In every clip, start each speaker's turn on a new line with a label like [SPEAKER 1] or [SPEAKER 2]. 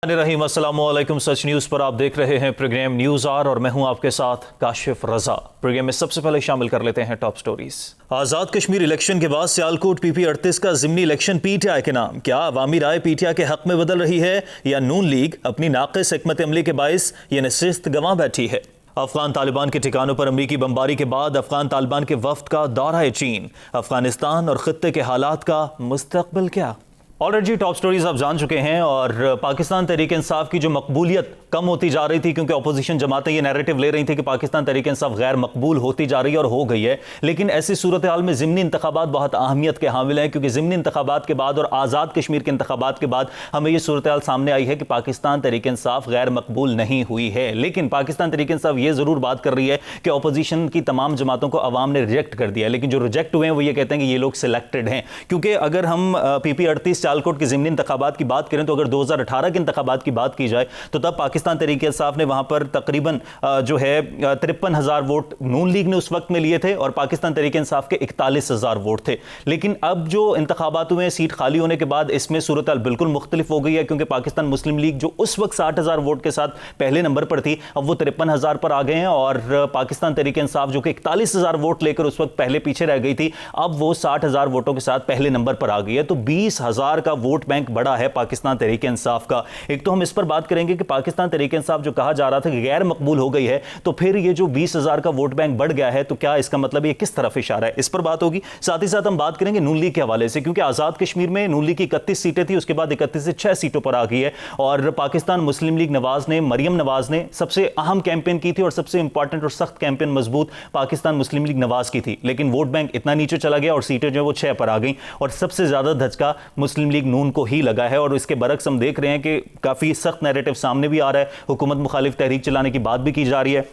[SPEAKER 1] रहीम अस्सलाम वालेकुम। सच न्यूज़ पर आप देख रहे हैं प्रोग्राम न्यूज़ आर और मैं हूं आपके साथ काशिफ रजा। प्रोग्राम में सबसे पहले शामिल कर लेते हैं top stories. Azad Kashmir election के बाद सियालकोट PP 38 का ज़िमनी इलेक्शन PTI के नाम। क्या अवामी राय PTI के हक में बदल रही है या नून लीग अपनी नाक़िस हिकमत अमली के बाइस ये नशिस्त गंवा बैठी है? अफगान तालिबान के ठिकानों पर अमरीकी बमबारी के बाद अफगान तालिबान के वफ्द का दौरा चीन। अफगानिस्तान और खित्ते के हालात का मुस्तकबिल क्या? ऑलरेडी जी टॉप स्टोरीज आप जान चुके हैं। और पाकिस्तान तहरीक इंसाफ की जो मकबूलियत कम होती जा रही थी, क्योंकि अपोजिशन जमातें ये नैरेटिव ले रही थी कि पाकिस्तान तहरीक इंसाफ गैर मकबूल होती जा रही है और हो गई है। लेकिन ऐसी सूरत हाल में ज़िमनी इंतखाबात बहुत अहमियत के हामिल हैं, क्योंकि ज़िमनी इंतखाबात के बाद और आज़ाद कश्मीर के इंतखाबात के बाद हमें ये सूरत हाल सामने आई है कि पाकिस्तान तहरीक इंसाफ गैर मकबूल नहीं हुई है। लेकिन पाकिस्तान तहरीक इंसाफ ये ज़रूर बात कर रही है कि अपोजिशन की तमाम जमातों को अवाम ने रिजेक्ट कर दिया है। लेकिन जो रिजेक्ट हुए हैं वो ये कहते हैं कि ये लोग सिलेक्टेड हैं। क्योंकि अगर हम PP 38 सियालकोट की ज़िमनी इंतखाबात की बात करें तो अगर 2018 के इंतखाबात की बात की जाए तो तब पाकिस्तान तहरीक इंसाफ ने वहां पर तकरीबन जो है 53,000 वोट नून लीग ने उस वक्त में लिए थे और पाकिस्तान तहरीक इंसाफ के 41,000 वोट थे। लेकिन अब जो इंतखाबात हुए सीट खाली होने के बाद इसमें सूरत हाल बिल्कुल मुख्तलिफ हो गई है, क्योंकि पाकिस्तान मुस्लिम लीग जो उस वक्त 60,000 वोट के साथ पहले नंबर पर थी अब वो 53,000 पर आ गए हैं। और पाकिस्तान तहरीक इंसाफ जो कि 41,000 वोट लेकर उस वक्त पहले पीछे रह गई थी अब वो 60,000 वोटों के साथ पहले नंबर पर आ गई है। तो 20,000 का वोट बैंक बड़ा है पाकिस्तान तहरीक इंसाफ का। एक तो हम इस पर बात करेंगे कि पाकिस्तान तहरीक इंसाफ जो कहा जा रहा था कि गैर मकबूल हो गई है, तो फिर ये जो 20,000 का वोट बैंक बढ़ गया है तो क्या इसका मतलब ये किस तरफ इशारा है, इस पर बात होगी। साथ ही साथ हम बात करेंगे नून लीग के हवाले से, क्योंकि आज़ाद कश्मीर में नून लीग की 31 सीटें थी, उसके बाद 31 से 6 सीटों पर आ गई है। और पाकिस्तान मुस्लिम लीग नवाज ने, मरियम नवाज ने सबसे अहम कैंपेन की थी और सबसे इंपॉर्टेंट और सख्त कैंपेन मजबूत पाकिस्तान मुस्लिम लीग नवाज की थी। लेकिन वोट बैंक इतना नीचे चला गया और सीटें जो है वो 6 पर आ गई और सबसे ज्यादा धचका मुस्लिम लीग नून को ही लगा है। और इसके बरक्स हम देख रहे हैं कि काफी सख्त नैरेटिव सामने भी आ रहा है, हुकूमत मुखालिफ तहरीक चलाने की बात भी की जा रही है।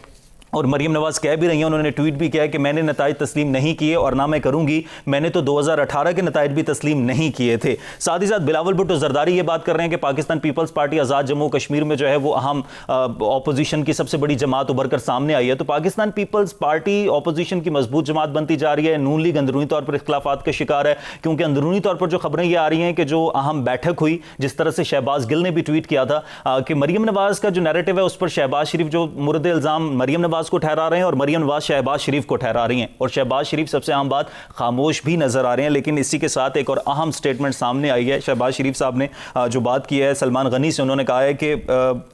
[SPEAKER 1] और मरियम नवाज कह भी रही हैं, उन्होंने ट्वीट भी किया है कि मैंने नताइज तस्लीम नहीं किए और ना मैं करूंगी, मैंने तो 2018 के नताइज भी तस्लीम नहीं किए थे। साथ ही साथ बिलावल भुट्टो जरदारी ये बात कर रहे हैं कि पाकिस्तान पीपल्स पार्टी आज़ाद जम्मू कश्मीर में जो है वो अहम ऑपोजिशन की सबसे बड़ी जमात उभर कर सामने आई है। तो पाकिस्तान पीपल्स पार्टी ऑपोजिशन की मजबूत जमात बनती जा रही है। नून लीग अंदरूनी तौर पर इख्तलाफात का शिकार है, क्योंकि अंदरूनी तौर पर जो खबरें ये आ रही हैं कि जो अहम बैठक हुई, जिस तरह से शहबाज गिल ने भी ट्वीट किया था कि मरियम नवाज का जो नैरेटिव है उस पर शहबाज शरीफ जो मुर्द इल्ज़ाम मरियम नवाज को ठहरा रहे हैं और मरियम नवाज शहबाज शरीफ को ठहरा रही हैं। और शहबाज शरीफ सबसे आम बात खामोश भी नजर आ रहे हैं। लेकिन इसी के साथ एक और अहम स्टेटमेंट सामने आई है। शहबाज शरीफ साहब ने जो बात की है सलमान गनी से, उन्होंने कहा है कि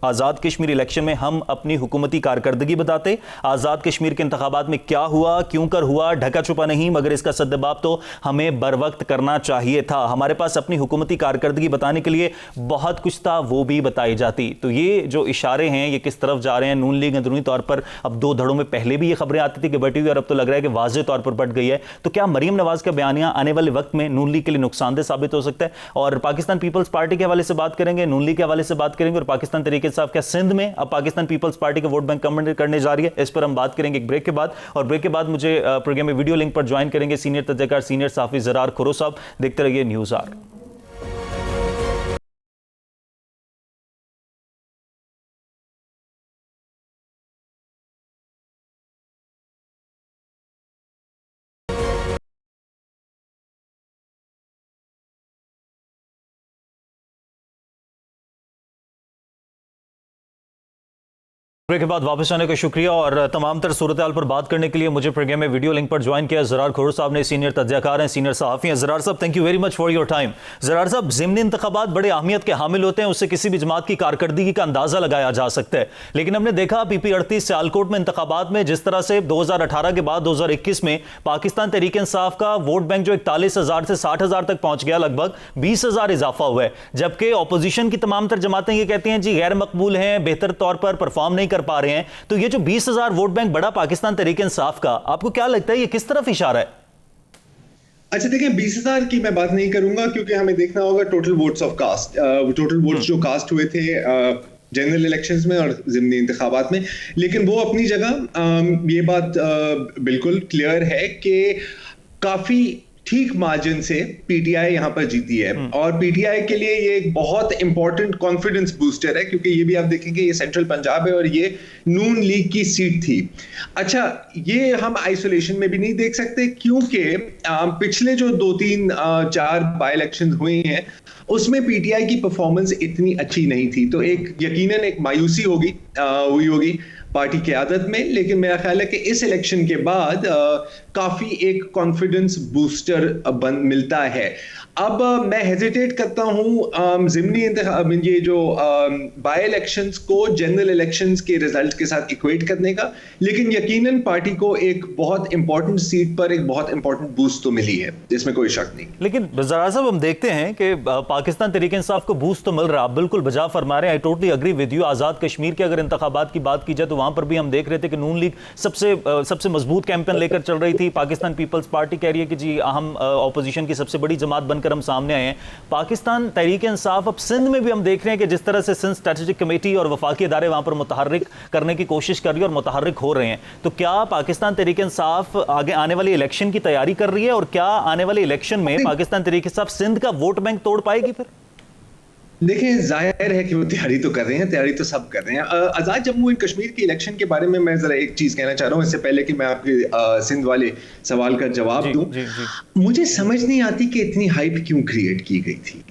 [SPEAKER 1] आज़ाद कश्मीर इलेक्शन में हम अपनी हुकूमती कारकर्दगी बताते, आज़ाद कश्मीर के इंतखाबात में क्या हुआ, क्यों कर हुआ, ढका छुपा नहीं, मगर इसका सद्जवाब तो हमें बर वक्त करना चाहिए था। हमारे पास अपनी हुकूमती कारकर्दगी बताने के लिए बहुत कुछ था, वो भी बताई जाती। तो ये जो इशारे हैं ये किस तरफ जा रहे हैं? नून लीग अंदरूनी तौर पर अब दो धड़ों में पहले भी ये खबरें आती थी कि बटी हुई और अब तो लग रहा है कि वाज़ेह तौर पर बढ़ गई है। तो क्या मरियम नवाज का बयानिया आने वाले वक्त में नून लीग के लिए नुकसानदेह साबित हो सकता है? और पाकिस्तान पीपल्स पार्टी के हवाले से बात करेंगे, नून लीग के हवाले से बात करेंगे और पाकिस्तान तहरीक इंसाफ क्या सिंध में अब पाकिस्तान पीपल्स पार्टी का वोट बैंक कम करने जा रही है, इस पर हम बात करेंगे एक ब्रेक के बाद। और ब्रेक के बाद मुझे प्रोग्राम में वीडियो लिंक पर ज्वाइन करेंगे सीनियर तज्ज़ेकार सीनियर सहाफ़ी ज़रार खुरो साहब। देखते रहिए न्यूज़ आर। ब्रेक के बाद वापस आने का शुक्रिया। और तमाम तर सूरत हाल पर बात करने के लिए मुझे प्रोग्राम में वीडियो लिंक पर ज्वाइन किया ज़रार खुरो साहब ने, सीनियर तज्ज़ेकार हैं, सीनियर सहाफ़ी हैं। ज़रार साहब thank you very much for your time. Zarar साहब, ज़िमनी इंतखाबात बड़े अहमियत के हामिल होते हैं, उससे किसी भी जमात की कारकर्दगी का अंदाज़ा लगाया जा सकता है। लेकिन हमने देखा PP 38 सियालकोट में इंतखाबात में जिस तरह से 2018 के बाद 2021 में पाकिस्तान तहरीक इंसाफ का वोट बैंक जो 41,000 से 60,000 तक पहुंच गया, लगभग 20,000 इजाफा हुआ है। जबकि ऑपोजिशन की तमाम तर जमातें ये कहती हैं जी गैर मकबूल हैं, बेहतर तौर पर परफॉर्म नहीं कर पा रहे हैं। तो ये जो 20,000 वोट बैंक बड़ा पाकिस्तान तहरीक इंसाफ का, आपको क्या लगता है ये किस तरफ इशारा है?
[SPEAKER 2] अच्छा देखिए, 20,000 की मैं बात नहीं करूंगा क्योंकि हमें देखना होगा total votes of cast, total votes जो कास्ट हुए थे जनरल इलेक्शंस में और ज़िमनी इंतखाबात में। लेकिन वो अपनी जगह ये बात बिल्कुल क्लियर है कि काफी ठीक मार्जिन से PTI यहां पर जीती है और PTI के लिए ये एक बहुत इंपॉर्टेंट कॉन्फिडेंस बूस्टर है, क्योंकि ये भी आप देखेंगे ये सेंट्रल पंजाब है और ये नून लीग की सीट थी। अच्छा, ये हम आइसोलेशन में भी नहीं देख सकते क्योंकि पिछले जो 2-3-4 बाय इलेक्शन हुए हैं उसमें पीटीआई की परफॉर्मेंस इतनी अच्छी नहीं थी, तो एक यकीनन एक मायूसी हुई होगी पार्टी की आदत में। लेकिन मेरा ख्याल है कि इस इलेक्शन के बाद काफी एक कॉन्फिडेंस बूस्टर मिलता है। अब मैं हेजिटेट करता हूं ज़िमनी ये जो बाय इलेक्शंस को जनरल इलेक्शंस के रिजल्ट के साथ इक्वेट करने का, लेकिन यकीनन पार्टी को एक बहुत इंपॉर्टेंट सीट पर एक बहुत इंपॉर्टेंट बूस्ट तो मिली है, जिसमें कोई शक नहीं।
[SPEAKER 1] लेकिन जरा साहब हम देखते हैं कि पाकिस्तान तहरीक इंसाफ को बूस्ट तो मिल रहा है, आप बिल्कुल बजा फरमा रहे हैं, I totally agree with you. Azad Kashmir के अगर इंतखाबात की बात की जाए तो वहां पर भी हम देख रहे थे कि नून लीग सबसे मजबूत कैंपेन लेकर चल रही थी। पाकिस्तान पीपल्स पार्टी कह रही है कि जी हम ऑपोजिशन की सबसे बड़ी जमात बनकर हम सामने आए हैं। पाकिस्तान तहरीक इंसाफ अब सिंध में भी हम देख रहे हैं कि जिस तरह से सिंध स्ट्रेटेजिक कमेटी और वफाकी इदारे वहां पर मुतहर्रिक करने की कोशिश कर रही है और मुतहर्रिक हो रहे हैं, तो क्या पाकिस्तान तहरीक इंसाफ आगे आने वाली इलेक्शन की तैयारी कर रही है और क्या आने वाले इलेक्शन में पाकिस्तान तहरीक इंसाफ सिंध का वोट बैंक तोड़ पाएगी? फिर
[SPEAKER 2] देखिए, जाहिर है कि वो तैयारी तो कर रहे हैं, तैयारी तो सब कर रहे हैं। आज़ाद जम्मू एंड कश्मीर के इलेक्शन के बारे में मैं जरा एक चीज कहना चाह रहा हूँ, इससे पहले कि मैं आपके सिंध वाले सवाल का जवाब दूं। मुझे समझ नहीं आती कि इतनी हाइप क्यों क्रिएट की गई थी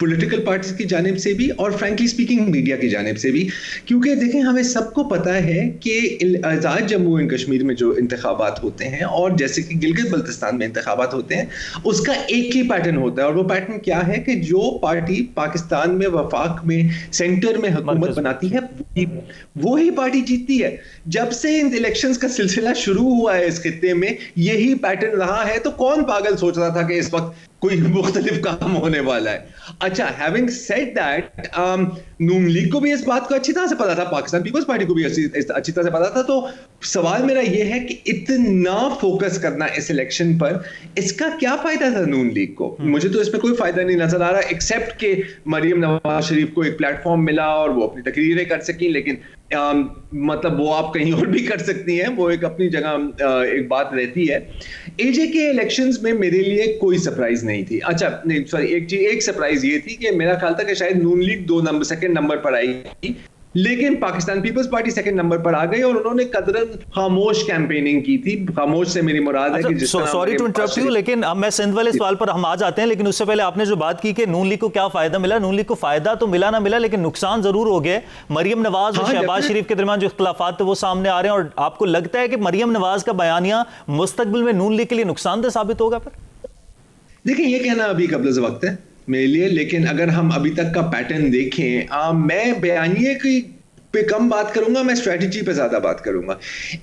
[SPEAKER 2] पॉलिटिकल पार्टीज की जानिब से भी और फ्रैंकली स्पीकिंग मीडिया की जानिब से भी, क्योंकि देखें हमें सबको पता है कि आज़ाद जम्मू एंड कश्मीर में जो इंतखाबात होते हैं और जैसे कि गिलगित बल्तिस्तान में इंतखाबात होते हैं, उसका एक ही पैटर्न होता है, और वो पैटर्न क्या है कि जो पार्टी पाकिस्तान में वफाक में सेंटर में हुकूमत बनाती है वो ही पार्टी जीतती है। जब से इन इलेक्शंस का सिलसिला शुरू हुआ है इस खित्ते में यही पैटर्न रहा है, तो कौन पागल सोच रहा था कि इस वक्त कोई मुख्तलिफ काम होने वाला है। अच्छा, having said that, Noon league को भी इस बात को अच्छी तरह से पता था, पाकिस्तान पीपल्स पार्टी को भी अच्छी तरह से पता था। तो सवाल मेरा यह है कि इतना फोकस करना इस इलेक्शन पर, इसका क्या फायदा था नून लीग को? मुझे तो इसमें कोई फायदा नहीं नजर आ रहा, एक्सेप्ट कि मरियम नवाज शरीफ को एक प्लेटफॉर्म मिला और वो अपनी तकरीरें कर सकी, लेकिन मतलब वो आप कहीं और भी कर सकती हैं, वो एक अपनी जगह एक बात रहती है। एजे के इलेक्शंस में मेरे लिए कोई सरप्राइज नहीं थी। अच्छा नहीं, सॉरी, एक सरप्राइज ये थी कि मेरा ख्याल था कि शायद नून लीग सेकंड नंबर पर आएगी, लेकिन पाकिस्तान पीपल्स पार्टी सेकंड नंबर पर आ गई और उन्होंने कदरन खामोश कैंपेनिंग की थी। खामोश से मेरी मुराद है कि
[SPEAKER 1] सॉरी टू इंटरप्ट यू, लेकिन अब मैं सिंध वाले सवाल पर हम आ जाते हैं, लेकिन उससे पहले आपने जो बात की कि नून लीग को क्या फायदा मिला, नून लीग को फायदा तो मिला ना मिला, लेकिन नुकसान जरूर हो गया। मरियम नवाज और शहबाज शरीफ के दरमियान जो इख्तिलाफात थे वो सामने आ रहे हैं, और आपको लगता है कि मरियम नवाज का बयानिया मुस्तकबिल में नून लीग के लिए नुकसानदेह साबित होगा? फिर
[SPEAKER 2] देखिए, ये कहना अभी कबल वक्त है मेरे लिए, लेकिन अगर हम अभी तक का पैटर्न देखें, मैं बयानिए की पे कम बात करूंगा, मैं स्ट्रेटजी पे ज्यादा बात करूंगा।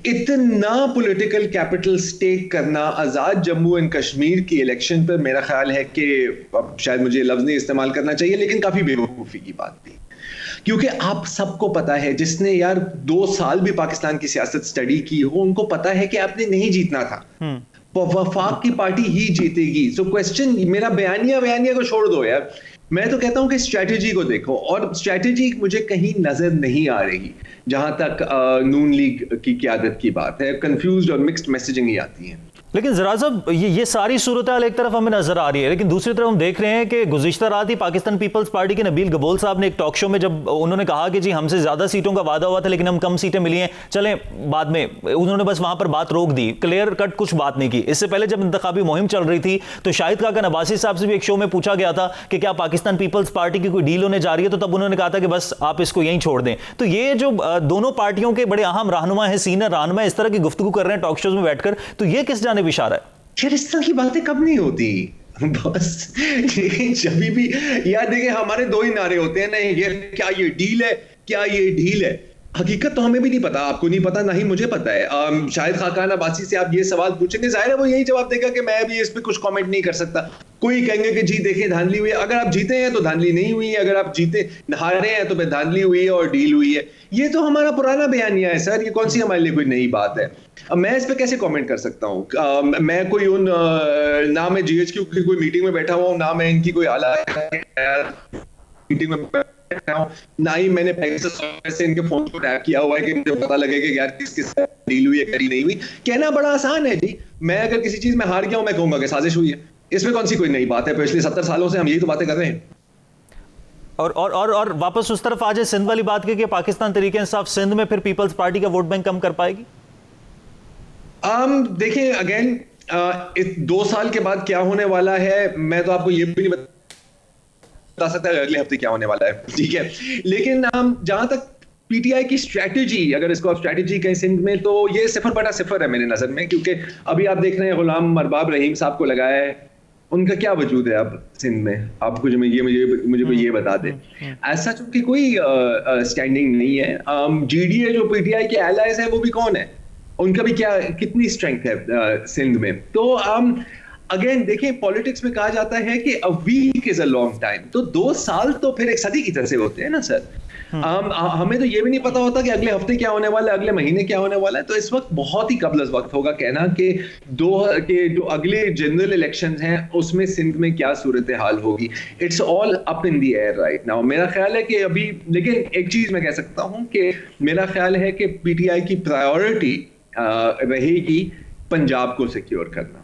[SPEAKER 2] इतना पॉलिटिकल कैपिटल स्टेक करना आजाद जम्मू एंड कश्मीर की इलेक्शन पर, मेरा ख्याल है कि शायद मुझे लफ्ज नहीं इस्तेमाल करना चाहिए, लेकिन काफी बेवकूफी की बात थी। क्योंकि आप सबको पता है, जिसने यार 2 साल भी पाकिस्तान की सियासत स्टडी की हो, उनको पता है कि आपने नहीं जीतना था, वफाक की पार्टी ही जीतेगी। सो क्वेश्चन, मेरा बयानिया को छोड़ दो यार, मैं तो कहता हूं कि स्ट्रैटेजी को देखो, और स्ट्रैटेजी मुझे कहीं नजर नहीं आ रही। जहां तक नून लीग की क़यादत की बात है, कंफ्यूज्ड और मिक्स्ड मैसेजिंग ही आती है।
[SPEAKER 1] लेकिन जरा साहब ये सारी सूरत हाल एक तरफ हमें नजर आ रही है, लेकिन दूसरी तरफ हम देख रहे हैं कि गुज़िश्ता रात ही पाकिस्तान पीपल्स पार्टी के नबील गबोल साहब ने एक टॉक शो में जब उन्होंने कहा कि जी हमसे ज्यादा सीटों का वादा हुआ था लेकिन हम कम सीटें मिली हैं, चलें बाद में, उन्होंने बस वहां पर बात रोक दी, क्लियर कट कुछ बात नहीं की। इससे पहले जब इंतखाबी मुहिम चल रही थी तो शाहिद खाका नबासी साहब से भी एक शो में पूछा गया था कि क्या पाकिस्तान पीपल्स पार्टी की कोई डील होने जा रही है, तो तब उन्होंने कहा था कि बस आप इसको यहीं छोड़ दें। तो ये जो दोनों पार्टियों के बड़े अहम रहनुमा है, सीनियर रहनुमा, इस तरह की गुफ्तगू कर रहे हैं टॉक शोज में बैठकर, तो ये किस जानिब इशारा है?
[SPEAKER 2] यार इस तरह की बातें कब नहीं होती बस जब भी यार देखें, हमारे 2 ही नारे होते हैं ना, ये क्या ये डील है, क्या ये डील है। हकीकत तो हमें भी नहीं पता, आपको नहीं पता, ना ही मुझे पता है। शायद खाकान अब्बासी से आप ये सवाल पूछेंगे, जाहिर है वो यही जवाब देगा कि मैं भी इस पे कुछ कमेंट नहीं कर सकता। कोई कहेंगे कि जी देखिए धांधली हुई है, अगर आप जीते हैं तो धांधली नहीं हुई है, अगर आप जीते हारे हैं तो फिर धांधली हुई है और डील हुई है। ये तो हमारा पुराना बयानिया है सर, ये कौन सी हमारे लिए कोई नई बात है। अब मैं इस पे कैसे कमेंट कर सकता हूँ? मैं कोई उन ना मैं GHQ की कोई मीटिंग में बैठा हुआ हूँ, ना मैं इनकी कोई आला मीटिंग में बैठा हूँ, ना ही मैंने से इनके फोन को टैप किया हुआ है कि मुझे पता लगे कि यार किस साथ डील हुई है, करी नहीं हुई। कहना बड़ा आसान है जी, मैं अगर किसी चीज में हार गया हूं मैं कहूंगा कि साजिश हुई है, इसमें कौन सी कोई नई बात है? पिछले 70 सालों से हम यही तो बातें कर रहे हैं।
[SPEAKER 1] और वापस उस तरफ आ जाए, सिंध वाली बात की कि पाकिस्तान तरीके इंसाफ सिंध में फिर पीपल्स पार्टी का वोट बैंक कम कर पाएगी?
[SPEAKER 2] देखिए अगेन 2 साल के बाद क्या होने वाला है, मैं तो आपको ये भी नहीं बता सकता है अगले हफ्ते क्या होने वाला है, ठीक है। लेकिन जहां तक पीटीआई की स्ट्रैटेजी, अगर इसको आप स्ट्रैटेजी कहें सिंध में, तो ये 0/0 है मेरे नजर में, क्योंकि अभी आप देख रहे हैं गुलाम अरबाब रहीम साहब को लगाया है, उनका क्या वजूद है अब सिंध में, आप कुछ मुझे ये बता दें। ऐसा चूंकि कोई स्टैंडिंग नहीं है। जीडीए जो पीटीआई के एलाइज है वो भी कौन है, उनका भी क्या कितनी स्ट्रेंथ है सिंध में। तो अगेन देखिए, पॉलिटिक्स में कहा जाता है कि a week is a long time, तो 2 साल तो फिर एक सदी की तरह से होते हैं ना सर। हमें तो ये भी नहीं पता होता कि अगले हफ्ते क्या होने वाला है, अगले महीने क्या होने वाला है। तो इस वक्त बहुत ही कबल वक्त होगा कहना कि जो अगले जनरल इलेक्शंस हैं उसमें सिंध में क्या सूरत हाल होगी। It's all up in the air right now. मेरा ख्याल है कि अभी, लेकिन एक चीज मैं कह सकता हूं कि मेरा ख्याल है कि पीटीआई की प्रायोरिटी रहेगी पंजाब को सिक्योर करना।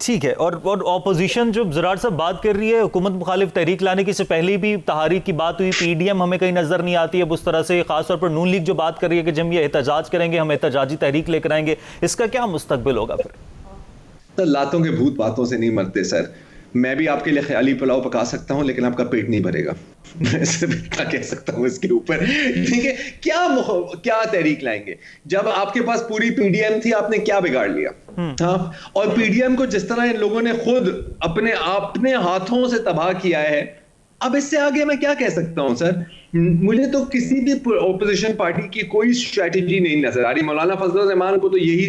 [SPEAKER 1] ठीक है। और ऑपोजिशन जो ज़रार साहब बात कर रही है हुकूमत मुखालिफ तहरीक लाने की, से पहले भी तहरीक की बात हुई, पीडीएम हमें कहीं नजर नहीं आती है उस तरह से, खासतौर पर नून लीग जो बात कर रही है कि जब ये एहतजाज करेंगे हम एहतजाजी तहरीक लेकर आएंगे, इसका क्या मुस्तकबिल होगा फिर?
[SPEAKER 2] तो लातों के भूत बातों से नहीं मरते सर। मैं भी आपके लिए ख्याली पुलाव पका सकता हूं, लेकिन आपका पेट नहीं भरेगा। मैं सिर्फ इतना कह सकता हूं इसके ऊपर, ठीक है। क्या तहरीक लाएंगे जब आपके पास पूरी पीडीएम थी, आपने क्या बिगाड़ लिया? हाँ, और पीडीएम को जिस तरह इन लोगों ने खुद अपने हाथों से तबाह किया है, अब इससे आगे मैं क्या कह सकता हूं सर। मुझे तो किसी भी ओपोजिशन पार्टी की कोई स्ट्रेटेजी नहीं नजर आ रही। मौलाना फजल रहमान को तो यही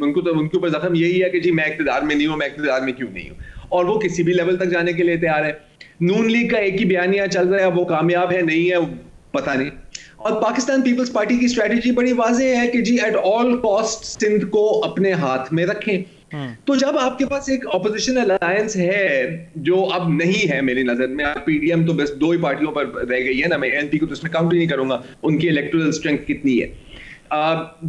[SPEAKER 2] उनके ऊपर जख्म यही है कि जी मैं इक़्तिदार में नहीं हूं, मैं इक़्तिदार में क्यों नहीं हूं, और वो किसी भी लेवल तक जाने के लिए तैयार है। नून लीग का एक ही बयानिया चल रहा है, वो कामयाब है नहीं है पता नहीं। और पाकिस्तान पीपल्स पार्टी की स्ट्रेटेजी बड़ी वाज़ेह है कि जी एट ऑल कॉस्ट सिंध को अपने हाथ में रखें। तो जब आपके पास एक ऑपोजिशन अलायंस है जो अब नहीं है मेरी नजर में, पीडीएम तो बस 2 ही पार्टियों पर रह गई है ना, मैं एनपी को तो इसमें काउंट ही नहीं करूंगा, उनकी इलेक्टोरल स्ट्रेंथ कितनी है।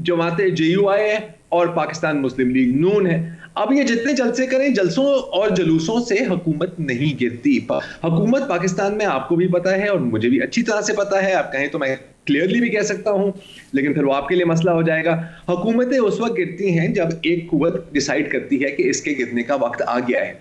[SPEAKER 2] जमाते जेयूआई है और पाकिस्तान मुस्लिम लीग नून है। अब ये जितने जलसे करें, जलसों और जलूसों से हुकूमत नहीं गिरती। हुकूमत पाकिस्तान में आपको भी पता है और मुझे भी अच्छी तरह से पता है, आप कहें तो मैं क्लियरली भी कह सकता हूं, लेकिन फिर वो आपके लिए मसला हो जाएगा। हुकूमतें उस वक्त गिरती हैं जब एक कुव्वत डिसाइड करती है कि इसके गिरने का वक्त आ गया है।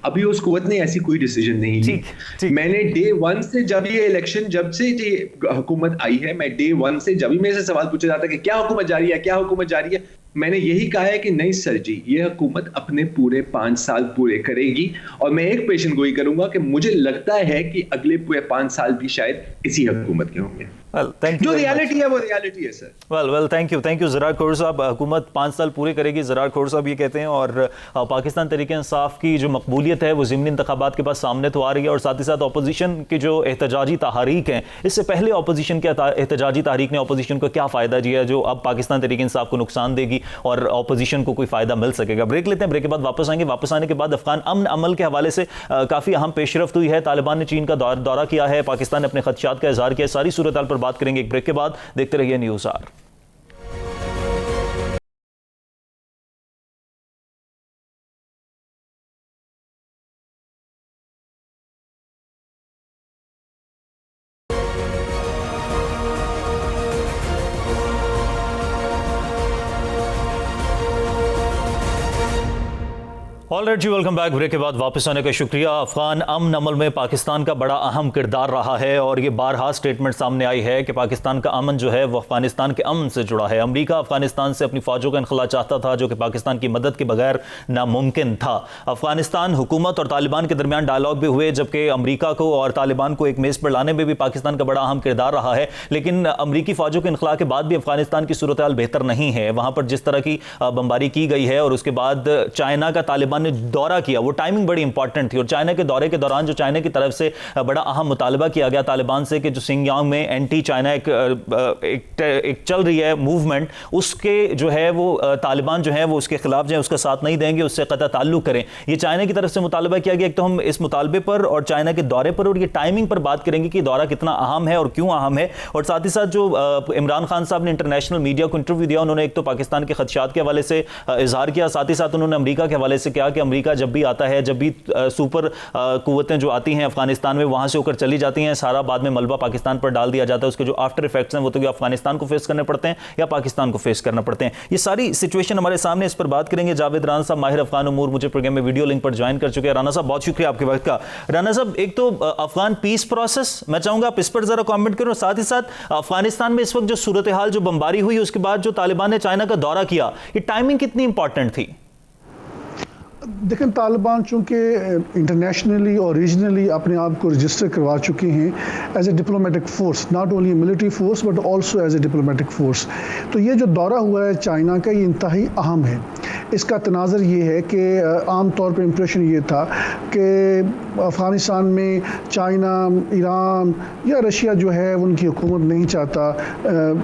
[SPEAKER 2] अभी उस कुव्वत ने ऐसी कोई डिसीजन नहीं ली। मैंने डे 1 से, जब ये इलेक्शन, जब से ये हुकूमत आई है, मैं डे 1 से जब भी मेरे से सवाल पूछा जाता है कि क्या हुकूमत जारी है, क्या हुकूमत जारी है, मैंने यही कहा है कि नहीं सर जी, ये हुकूमत अपने पूरे 5 साल पूरे करेगी। और मैं एक पेशन गोई करूंगा कि मुझे लगता है कि अगले पूरे 5 साल भी शायद इसी हुकूमत के होंगे। जो रियलिटी है वो रियलिटी है sir.
[SPEAKER 1] Well thank you Zarar Khor साहब। हुकूमत 5 साल पूरे करेगी, ज़रार खोर साहब ये कहते हैं, और पाकिस्तान तहरीक इंसाफ की जो मकबूलियत है वो ज़िमनी इंतखाबात के बाद सामने तो आ रही है, और साथ ही साथ अपोजिशन के जो एहतजाजी तहरीक हैं, इससे पहले अपोजिशन के एहतजाजी तहरीक ने अपोजिशन को क्या फ़ायदा दिया जो अब पाकिस्तान तहरीक इंसाफ को नुकसान देगी और अपोजिशन को कोई फ़ायदा मिल सकेगा? ब्रेक लेते हैं, ब्रेक के बाद वापस आएंगे। वापस आने के बाद अफगान अमन अमल के हवाले से काफ़ी अहम पेशरफ्त हुई है। तालिबान ने चीन का दौरा किया है, पाकिस्तान ने अपने खदशात का इजहार किया। सारी सूरत हाल पर बात करेंगे एक ब्रेक के बाद। देखते रहिए न्यूज़ आर। ऑलराइट जी, वेलकम बैक। ब्रेक के बाद वापस आने का शुक्रिया। अफगान अमन अमल में पाकिस्तान का बड़ा अहम किरदार रहा है, और ये बारहा स्टेटमेंट सामने आई है कि पाकिस्तान का अमन जो है वो अफगानिस्तान के अमन से जुड़ा है। अमेरिका अफगानिस्तान से अपनी फौजों का इनखला चाहता था, जो कि पाकिस्तान की मदद के बगैर नामुमकिन था। अफगानिस्तान हुकूमत और तालिबान के दरमियान डायलॉग भी हुए, जबकि अमेरिका को और तालिबान को एक मेज़ पर लाने में भी पाकिस्तान का बड़ा अहम किरदार रहा है। लेकिन अमेरिकी फौजों के इनखला के बाद भी अफगानिस्तान की सूरत हाल बेहतर नहीं है। वहाँ पर जिस तरह की बमबारी की गई है, और उसके बाद चाइना का तालिबान ने दौरा किया, वो टाइमिंग बड़ी इंपॉर्टेंट थी। और चाइना के दौरे के दौरान जो चाइना की तरफ से बड़ा अहम मुतालबा किया गया तालिबान से कि जो सिंगयांग में एंटी चाइना एक चल रही है मूवमेंट, उसके जो है वो तालिबान जो है वो उसके खिलाफ जो है उसका साथ नहीं देंगे, उससे कतई ताल्लुक करें। ये चाइना की तरफ से मुतालबा किया गया। एक तो हम इस मुतालबे पर और चाइना के दौरे पर और ये टाइमिंग पर बात करेंगे कि दौरा कितना अहम है और क्यों अहम है। और साथ ही साथ जो इमरान खान साहब ने इंटरनेशनल मीडिया को इंटरव्यू दिया, उन्होंने एक तो पाकिस्तान के खदशात के हवाले से इजहार किया, साथ ही साथ उन्होंने अमेरिका के हवाले से क्या कहा कि अमेरिका जब भी आता है, जब भी सुपर कुव्वतें जो आती हैं अफगानिस्तान में, वहां से होकर चली जाती हैं, सारा बाद में मलबा पाकिस्तान पर डाल दिया जाता है। उसके जो आफ्टर इफेक्ट्स हैं वो तो अफगानिस्तान को फेस करने पड़ते हैं या पाकिस्तान को फेस करना पड़ते हैं। ये सारी सिचुएशन हमारे सामने, इस पर बात करेंगे। जावेद राना साहब माहिर अफगान उमूर मुझे प्रोग्राम में वीडियो लिंक पर ज्वाइन कर चुके हैं। राना साहब बहुत शुक्रिया आपके वक्त का। राना साहब, एक तो अफगान पीस प्रोसेस, मैं चाहूंगा आप इस पर जरा कमेंट करें, और साथ ही साथ अफगानिस्तान में इस वक्त जो सूरत हाल, जो बमबारी हुई, उसके बाद जो तालिबान ने चाइना का दौरा किया, ये टाइमिंग कितनी इंपॉर्टेंट थी?
[SPEAKER 3] देखें, तालिबान चूँकि इंटरनेशनली और रीजनली अपने आप को रजिस्टर करवा चुके हैं as a diplomatic force, not only military force but also as a diplomatic force, तो ये जो दौरा हुआ है चाइना का, ये इंतहाई अहम है। इसका तनाज़र ये है कि आम तौर पर इम्प्रेशन ये था कि अफ़गानिस्तान में चाइना, ईरान या रशिया जो है उनकी हुकूमत नहीं चाहता,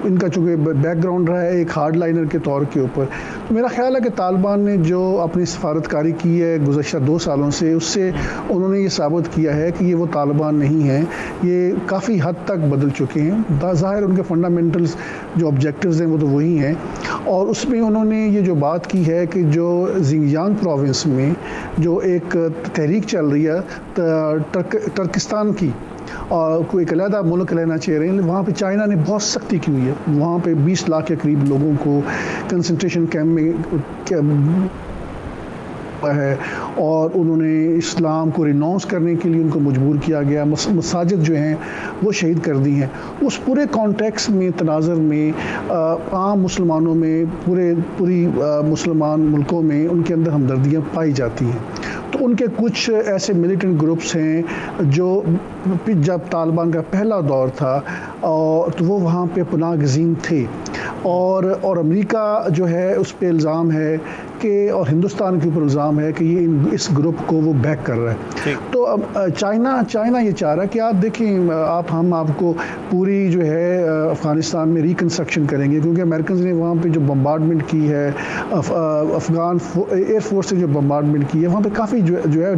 [SPEAKER 3] इनका चूँकि बैकग्राउंड रहा है एक हार्ड लाइनर के तौर के ऊपर। तो मेरा ख्याल है कि तालिबान ने जो अपनी सफारतकारी की है गुज़श्ता 2 सालों से, उससे उन्होंने ये साबित किया है कि ये वो तालिबान नहीं है, ये काफ़ी हद तक बदल चुके हैं। ज़ाहिर उनके फंडामेंटल्स जो ऑब्जेक्टिव्स हैं वो तो वही हैं, और उसमें उन्होंने ये जो बात की है कि जो जिंगयांग प्रोविंस में जो एक तहरीक चल रही है टर्किस्तान की, और कोई एक अलहदा मुल्क लेना चाह रहे हैं, वहाँ पे चाइना ने बहुत सख्ती की हुई है। वहाँ पे 20 लाख के करीब लोगों को कंसंट्रेशन कैंप में है, और उन्होंने इस्लाम को रिनाउंस करने के लिए उनको मजबूर किया गया, मसाजिद जो हैं वो शहीद कर दी हैं। उस पूरे कॉन्टेक्स्ट में, तनाज़र में, आम मुसलमानों में, पूरी मुसलमान मुल्कों में उनके अंदर हमदर्दियाँ पाई जाती हैं। तो उनके कुछ ऐसे मिलिटेंट ग्रुप्स हैं जो जब तालिबान का पहला दौर था और तो वो वहाँ पे पनाह गज़ीन थे, और अमेरिका जो है उस पे इल्ज़ाम है कि, और हिंदुस्तान के ऊपर इल्ज़ाम है कि ये इस ग्रुप को वो बैक कर रहा है। तो अब चाइना ये चाह रहा है कि आप देखें, हम आपको पूरी जो है अफ़गानिस्तान में रिकन्स्ट्रक्शन करेंगे, क्योंकि अमेरिकन ने वहाँ पे जो बम्बार्डमेंट की है, अफ़गान एयरफोर्स ने जो बम्बार्डमेंट की है, वहाँ पे काफ़ी जो है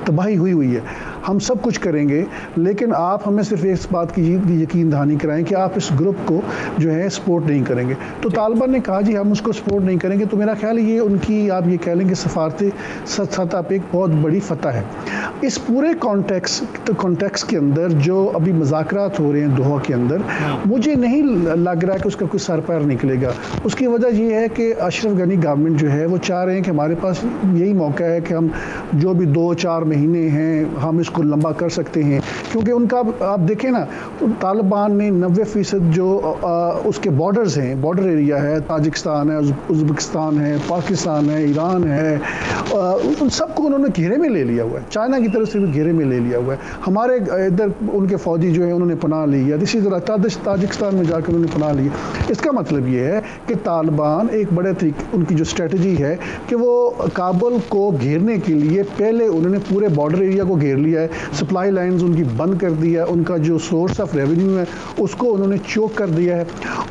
[SPEAKER 3] तबाही हुई है। हम सब कुछ करेंगे, लेकिन आप हमें सिर्फ इस बात की यकीन दहानी कराएं कि आप इस ग्रुप को जो है सपोर्ट नहीं करेंगे। तो तालिबान ने कहा जी हम उसको सपोर्ट नहीं करेंगे। तो मेरा ख्याल है ये उनकी, आप ये कह लेंगे, सफारती सतह पे एक बहुत बड़ी फतह है। इस पूरे कॉन्टेक्स्ट के अंदर जो अभी मुज़ाकरात हो रहे हैं दोहा के अंदर, मुझे नहीं लग रहा है कि उसका कोई सर पैर निकलेगा। उसकी वजह ये है कि अशरफ गनी गवर्नमेंट जो है वो चाह रहे हैं कि हमारे पास यही मौका है कि हम जो भी 2-4 महीने हैं हम इसको लंबा कर सकते हैं, क्योंकि उनका आप देखें ना, तो तालिबान ने 90% जो उसके बॉर्डर्स हैं, बॉर्डर एरिया है, ताजिकिस्तान है, उज़्बेकिस्तान है, पाकिस्तान है, ईरान है, उन सबको उन्होंने घेरे में ले लिया हुआ है। चाइना की तरफ से भी घेरे में ले लिया हुआ है। हमारे इधर उनके फौजी जो है उन्होंने पनाह ली है, इसी तरह ताजिकिस्तान में जाकर उन्होंने पनाह ली है। इसका मतलब ये है कि तालिबान एक बड़े तरीके, उनकी जो स्ट्रेटजी है कि वो काबुल को घेरने के लिए पहले उन्होंने पूरे बॉर्डर एरिया को घेर लिया है, सप्लाई लाइन्स उनकी बंद कर दिया है, उनका जो सोर्स ऑफ रेवेन्यू है उसको उन्होंने चोक कर दिया है,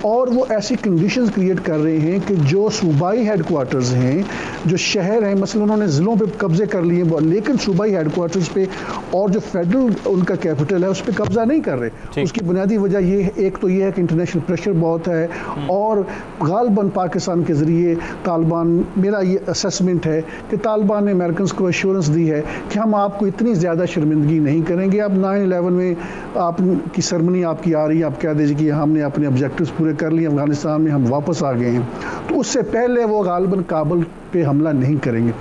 [SPEAKER 3] और वो ऐसी कंडीशंस क्रिएट कर रहे हैं कि जो सूबाई हेडक्वार्टर्स हैं, जो शहर हैं, मसलन उन्होंने ज़िलों पे कब्जे कर लिए, लेकिन सूबाई हेडक्वार्टर्स पे और जो फेडरल उनका कैपिटल है उस पर कब्जा नहीं कर रहे। उसकी बुनियादी वजह ये है, एक तो ये है कि इंटरनेशनल प्रेशर बहुत है, और गालबन पाकिस्तान के ज़रिए तालिबान, मेरा ये असेसमेंट है कि तालिबान ने अमेरिकन को एश्योरेंस दी है कि हम आपको इतनी ज़्यादा शर्मिंदगी नहीं करेंगे। अब 9/11 में आपकी सरमनी आपकी आ रही है, आप कह दीजिए कि हमने अपने ऑब्जेक्टिव्स पूरे कर लिए, अफगानिस्तान में हम वापस आ गए हैं, तो उससे पहले वो गालबन काबुल पे हमला नहीं करेंगे।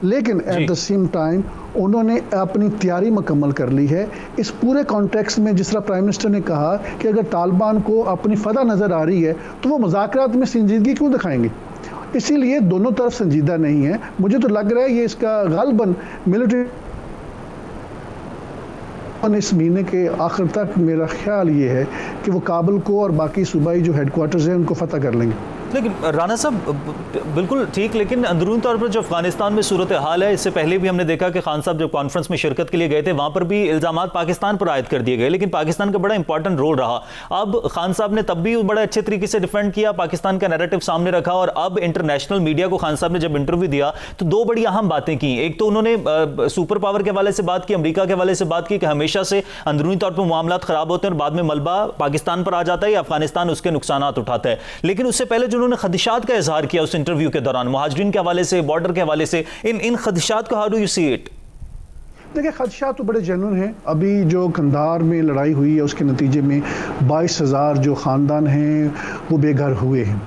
[SPEAKER 3] लेकिन एट द सेम टाइम उन्होंने अपनी तैयारी मुकम्मल कर ली है। इस पूरे कॉन्टेक्स्ट में जिस तरह प्राइम मिनिस्टर ने कहा कि अगर तालिबान को अपनी फतह नज़र आ रही है तो वो मुज़ाकरात में संजीदगी क्यों दिखाएंगे, इसीलिए दोनों तरफ संजीदा नहीं है। मुझे तो लग रहा है ये इसका गालबन मिलिट्री इस महीने के आखिर तक, मेरा ख्याल ये है कि वो काबुल को और बाकी सूबाई जो हेडक्वार्टर्स हैं उनको फतह कर लेंगे।
[SPEAKER 1] लेकिन राना साहब बिल्कुल ठीक, लेकिन अंदरूनी तौर पर जो अफगानिस्तान में सूरत हाल है, इससे पहले भी हमने देखा कि खान साहब जब कॉन्फ्रेंस में शिरकत के लिए गए थे वहां पर भी इल्जामात पाकिस्तान पर आयद कर दिए गए, लेकिन पाकिस्तान का बड़ा इंपॉर्टेंट रोल रहा। अब खान साहब ने तब भी बड़े अच्छे तरीके से डिफेंड किया, पाकिस्तान का नैरेटिव सामने रखा, और अब इंटरनेशनल मीडिया को खान साहब ने जब इंटरव्यू दिया तो 2 बड़ी अहम बातें की। एक तो उन्होंने सुपर पावर के हवाले से बात की, अमेरिका के हवाले से बात की कि हमेशा से अंदरूनी तौर पर मामला खराब होते हैं और बाद में मलबा पाकिस्तान पर आ जाता है या अफगानिस्तान उसके नुकसान उठाता है। लेकिन उससे पहले जो उन्होंने खदशात का इजहार किया उस इंटरव्यू के दौरान, मुहाजिरीन के हवाले से, बॉर्डर के हवाले से, इन खदशात को how do you see it?
[SPEAKER 3] देखिए, खदशात तो बड़े जेन्युइन हैं। अभी जो कंधार में लड़ाई हुई है उसके नतीजे में 22,000 जो ख़ानदान हैं वो बेघर हुए हैं,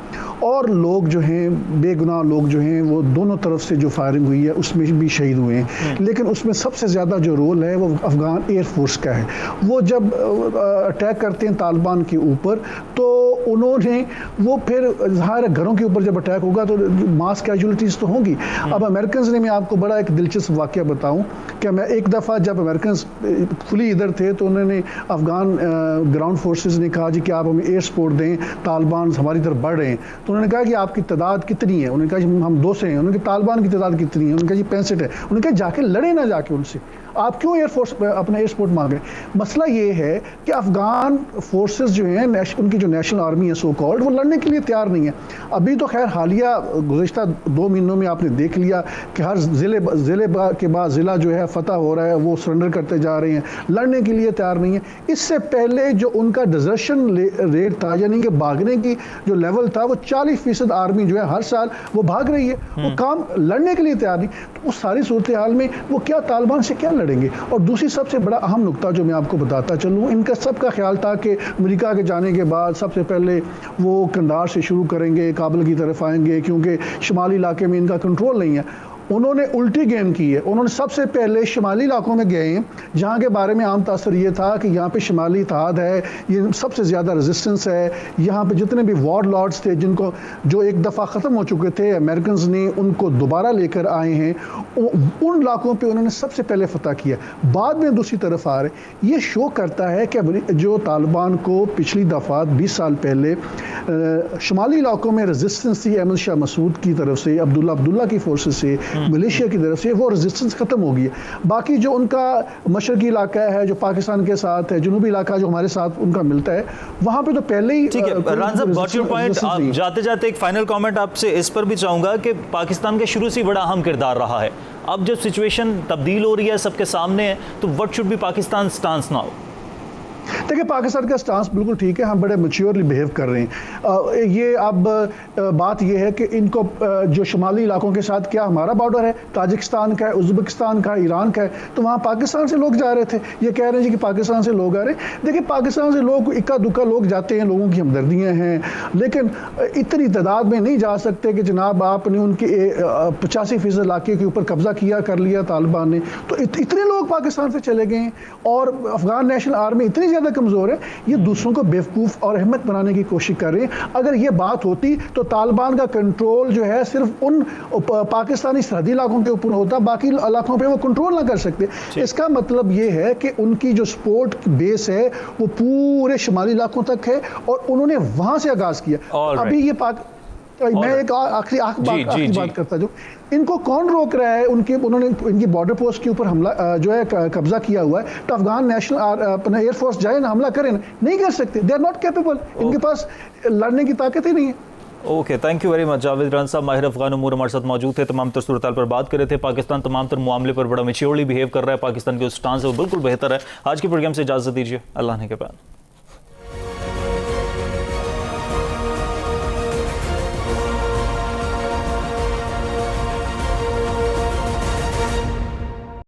[SPEAKER 3] और लोग जो हैं, बेगुनाह लोग जो हैं, वो दोनों तरफ से जो फायरिंग हुई है उसमें भी शहीद हुए हैं। लेकिन उसमें सबसे ज़्यादा जो रोल है वो अफ़गान एयरफोर्स का है। वो जब अटैक करते हैं तालिबान के ऊपर तो उन्होंने वो फिर ज़ाहिर घरों के ऊपर जब अटैक होगा तो मास कैजुअलिटीज़ तो होंगी। अब अमेरिकन ने, मैं आपको बड़ा एक दिलचस्प वाक़या बताऊँ कि मैं एक दफ़ा जब अमेरिकन फुली इधर थे तो उन्होंने अफ़गान ग्राउंड फोर्सेस ने कहा जी कि आप हमें एयर सपोर्ट दें, तालिबान हमारी तरफ बढ़ रहे हैं। तो उन्होंने कहा कि आपकी तादाद कितनी है? उन्होंने कहा जी हम 2 से हैं। उन्होंने कहा तालिबान की तादाद कितनी है? उन्होंने कहा जी 65 है। उन्होंने कहा जाके लड़े ना जाके उनसे, आप क्यों एयरफोर्स अपना एयर सपोर्ट मांग रहे हैं? मसला ये है कि अफगान फोर्सेस जो हैं, उनकी जो नेशनल आर्मी है सो कॉल्ड, वो लड़ने के लिए तैयार नहीं है। अभी तो खैर हालिया गुज़िश्ता 2 महीनों में आपने देख लिया कि हर ज़िले के बाद ज़िला जो है फतह हो रहा है, वो सरेंडर करते जा रहे हैं, लड़ने के लिए तैयार नहीं है। इससे पहले जो उनका डिजर्शन रेट था, यानी कि भागने की जो लेवल था, वो 40% आर्मी जो है हर साल वो भाग रही है, वो काम लड़ने के लिए तैयार नहीं। तो उस सारी सूरत हाल में वो क्या तालिबान से क्या लड़ेंगे? और दूसरी सबसे बड़ा अहम नुकता जो मैं आपको बताता चलूँ, इनका सबका ख्याल था कि अमेरिका के जाने के बाद सबसे पहले वो कंधार से शुरू करेंगे, काबुल की तरफ आएंगे, क्योंकि शुमाली इलाके में इनका कंट्रोल नहीं है। उन्होंने उल्टी गेम की है। उन्होंने सबसे पहले शुमाली इलाकों में गए, जहाँ के बारे में आम तासर ये था कि यहाँ पे शुमाली इत्तेहाद है, ये सबसे ज़्यादा रेजिस्टेंस है, यहाँ पे जितने भी वॉर लॉर्ड्स थे जिनको जो एक दफ़ा ख़त्म हो चुके थे, अमेरिकन ने उनको दोबारा लेकर आए हैं, उन इलाकों पे उन्होंने सबसे पहले फतह किया। बाद में दूसरी तरफ आ रहे, ये शो करता है कि जो तालिबान को पिछली दफ़ा 20 साल पहले शुमाली इलाकों में रेजिस्टेंस थी अहमद शाह मसूद की तरफ से, अब्दुल्ला की फोर्सेस से, मलेशिया की तरफ से, वो रेजिस्टेंस खत्म हो गई है। बाकी जो उनका मशरकी इलाका है जो पाकिस्तान के साथ है, जुनूबी इलाका जो हमारे साथ उनका मिलता है, वहां पे तो पहले ही
[SPEAKER 1] ठीक है। रान साहब, गॉट योर पॉइंट। आप जाते जाते एक फाइनल कमेंट आपसे इस पर भी चाहूंगा कि पाकिस्तान के शुरू से बड़ा अहम किरदार रहा है। अब जब सिचुएशन तब्दील हो रही है, सबके सामने है, तो what should be Pakistan stance now?
[SPEAKER 3] देखिए, पाकिस्तान का स्टांस बिल्कुल ठीक है, हम बड़े मैच्योरली बिहेव कर रहे हैं। ये अब बात ये है कि इनको जो शुमाली इलाकों के साथ क्या हमारा बॉर्डर है, ताजिकिस्तान का है, उज़्बेकिस्तान का, ईरान का है, तो वहाँ पाकिस्तान से लोग जा रहे थे। ये कह रहे हैं जी कि पाकिस्तान से लोग आ रहे हैं। देखिए, पाकिस्तान से लोग इक्का दुक्का लोग जाते हैं, लोगों की हमदर्दियाँ हैं, लेकिन इतनी तादाद में नहीं जा सकते कि जनाब आपने उनके 85% इलाके के ऊपर कब्जा कर लिया तालिबान ने, तो इतने लोग पाकिस्तान से चले गए हैं। और अफगान नेशनल आर्मी इतनी ज़्यादा कमज़ोर है, ये दूसरों को बेवकूफ़ और अहमक बनाने की कोशिश कर रहे हैं। अगर ये बात होती तो तालिबान का कंट्रोल जो है सिर्फ उन पाकिस्तानी सरहदी इलाकों के ऊपर होता, बाकी इलाकों पे वो कंट्रोल ना कर सकते। इसका मतलब ये है कि उनकी जो सपोर्ट बेस है वो पूरे शुमाली इलाकों तक है, और उन्होंने वहां से आगाज किया। अभी ये मैं एक आखिरी बात करता जो, इनको कौन रोक रहा है? उन्होंने इनकी बॉर्डर पोस्ट के ऊपर हमला जो है कब्जा किया हुआ है, तो अफगान नेशनल अपना एयरफोर्स जाए ना, हमला करें, नहीं कर सकते। दे आर नॉट कैपेबल, इनके पास लड़ने की ताकत ही नहीं है।
[SPEAKER 1] Okay, thank you very much. Javed Ran साहब माहिर अफगान उमूर हमारे साथ मौजूद थे, तमाम तर सूरत पर बात कर रहे थे। पाकिस्तान तमाम तर मामले पर बड़ा मैच्योरली बिहेव कर रहा है, पाकिस्तान के स्टांस है वो बिल्कुल बेहतर है। आज के प्रोग्राम से इजाज़त दीजिए, अल्लाह ने के बाद।